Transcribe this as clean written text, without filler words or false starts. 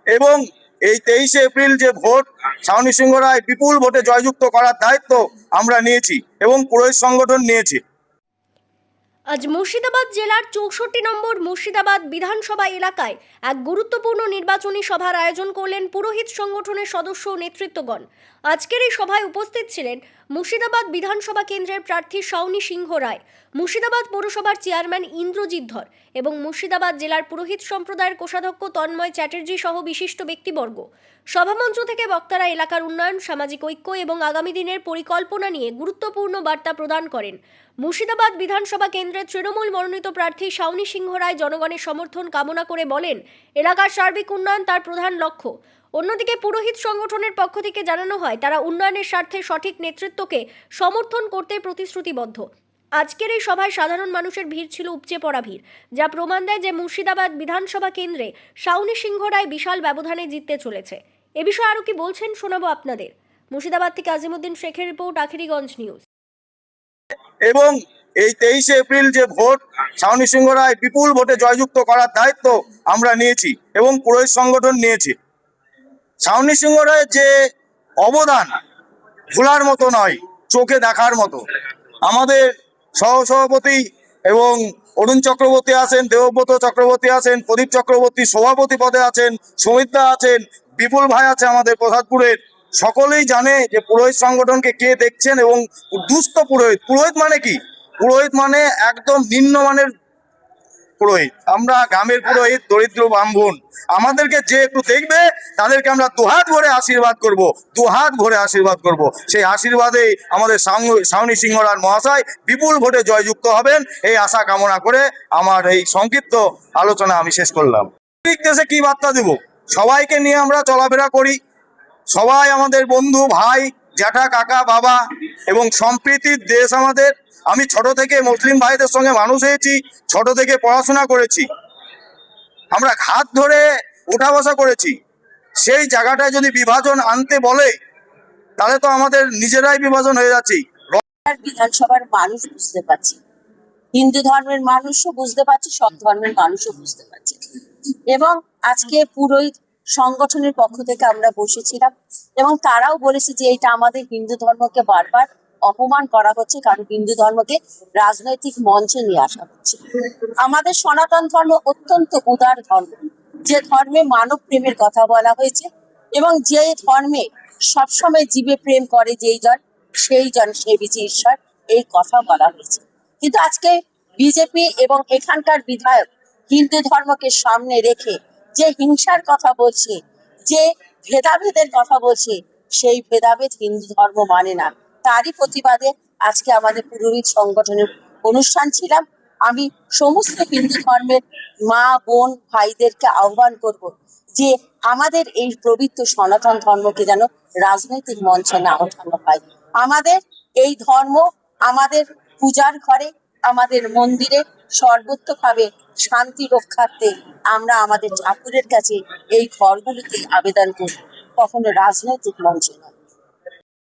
এবং এই 23শে এপ্রিল যে ভোট, ছাউনি সিংহ রায় বিপুল ভোটে জয়যুক্ত করার দায়িত্ব আমরা নিয়েছি এবং পুরোহিত সংগঠন নিয়েছি। আজ মুর্শিদাবাদ জেলার 64 নম্বর মুর্শিদাবাদ বিধানসভা এলাকায় এক গুরুত্বপূর্ণ নির্বাচনী সভার আয়োজন করলেন পুরোহিত সংগঠনের সদস্য ও নেতৃত্বগণ। আজকের এই সভায় উপস্থিত ছিলেন মুর্শিদাবাদ বিধানসভা কেন্দ্রের প্রার্থী শাওনি সিংহ রায়, মুর্শিদাবাদ পৌরসভার চেয়ারম্যান ইন্দ্রজিৎ ধর এবং মুর্শিদাবাদ জেলার পুরোহিত সম্প্রদায়ের কোষাধ্যক্ষ তন্ময় চ্যাটার্জি সহ বিশিষ্ট ব্যক্তিবর্গ। সভামঞ্চ থেকে বক্তারা এলাকার উন্নয়ন, সামাজিক ঐক্য এবং আগামী দিনের পরিকল্পনা নিয়ে গুরুত্বপূর্ণ বার্তা প্রদান করেন। মুর্শিদাবাদ বিধানসভা কেন্দ্রের তৃণমূল মনোনীত প্রার্থী শাওনি সিংহ রায় জনগণের সমর্থন কামনা করে বলেন, এলাকার সার্বিক উন্নয়ন তার প্রধান লক্ষ্য। অন্যদিকে পুরোহিত সংগঠনের পক্ষ থেকে জানানো হয় তারা উন্নয়নের স্বার্থে সঠিক নেতৃত্বকে সমর্থন করতে প্রতিশ্রুতিবদ্ধ। আজকের এই সভায় সাধারণ মানুষের ভিড় ছিল উপচে পড়া ভিড়, যা প্রমাণ দেয় যে মুর্শিদাবাদ বিধানসভা কেন্দ্রে শাওনি সিংহ রায় বিশাল ব্যবধানে জিততে চলেছে। এ বিষয়ে আরও কি বলছেন শোনাবো আপনাদের। মুর্শিদাবাদ থেকে আজিমুদ্দিন শেখের রিপোর্ট, আখিরিগঞ্জ নিউজ। এবং এই 23শে এপ্রিল যে ভোট, ছাউনি সিংহ রায় বিপুল ভোটে জয়যুক্ত করার দায়িত্ব আমরা নিয়েছি এবং পুরোহিত সংগঠন নিয়েছি। ছাউনি সিংহ রায়ের যে অবদান ভোলার মতো নয়, চোখে দেখার মতো। আমাদের সহসভাপতি এবং অরুণ চক্রবর্তী আছেন, দেবব্রত চক্রবর্তী আছেন, প্রদীপ চক্রবর্তী সভাপতি পদে আছেন, সমিতা আছেন, বিপুল ভাই আছে আমাদের প্রসাদপুরের। সকলেই জানে যে পুরোহিত সংগঠনকে কে দেখছেন এবং দুস্থ পুরোহিত। পুরোহিত মানে কি? পুরোহিত মানে একদম নিম্নমানের পুরোহিত। আমরা গ্রামের পুরোহিত, দরিদ্র ব্রাহ্মণ। আমাদেরকে যে একটু দেখবে তাদেরকে আমরা দুহাত ভরে আশীর্বাদ করব, দুহাত ভরে আশীর্বাদ করব। সেই আশীর্বাদে আমাদের শাওনি সিংহ রায় মহাশয় বিপুল ভোটে জয়যুক্ত হবেন, এই আশা কামনা করে আমার এই সংক্ষিপ্ত আলোচনা আমি শেষ করলাম। দেশে কি বার্তা দেব? সবাইকে নিয়ে আমরা চলাফেরা করি, সবাই আমাদের বন্ধু, ভাই, জ্যাঠা, কাকা, বাবা এবং সম্প্রীতির দেশ আমাদের। আমি ছোট থেকে মুসলিম ভাইদের সঙ্গে মানুষ হয়েছি, ছোট থেকে পড়াশোনা করেছি, আমরা হাত ধরে উঠা বসা করেছি। সেই জায়গাটায় যদি বিভাজন আনতে বলে তাহলে তো আমাদের নিজেরাই বিভাজন হয়ে যাচ্ছি। বিধানসভার মানুষ বুঝতে পারছে, হিন্দু ধর্মের মানুষও বুঝতে পারছে, সব ধর্মের মানুষও বুঝতে পারছে। এবং আজকে পুরোহিত সংগঠনের পক্ষ থেকে আমরা বসেছিলাম এবং তারাও বলেছে যে এটা আমাদের হিন্দু ধর্মকে বারবার অপমান করা হচ্ছে, কারণ হিন্দু ধর্মকে রাজনৈতিক মঞ্চে নিয়ে আসা হচ্ছে। আমাদের সনাতন ধর্ম অত্যন্ত উদার ধর্ম, যে ধর্মে মানব প্রেমের কথা বলা হয়েছে এবং যে ধর্মে সবসময় জীবে প্রেম করে যেই জন, সেই জন সেবিছে ঈশ্বর, এই কথা বলা হয়েছে। কিন্তু আজকে বিজেপি এবং এখানকার বিধায়ক হিন্দু ধর্মকে সামনে রেখে যে হিংসার কথা বলছে, যে ভেদাভেদের কথা বলছে, সেই ভেদাভেদ হিন্দু ধর্ম মানে না। তারই প্রতিবাদে আজকে আমাদের পুরোহিত সংগঠনের অনুষ্ঠান ছিলাম। আমি সমস্ত হিন্দু ধর্মের মা, বোন, ভাইদেরকে আহ্বান করব যে আমাদের এই পবিত্র সনাতন ধর্মকে যেন রাজনৈতিক মঞ্চে না ওঠানো হয়। আমাদের এই ধর্ম আমাদের পূজার ঘরে, আমাদের মন্দিরে সর্বত্রভাবে শান্তি রক্ষার্থে আমরা আমাদের ঠাকুরের কাছে এই ঘরগুলিতে আবেদন করি, কখনো রাজনৈতিক মঞ্চে নয়।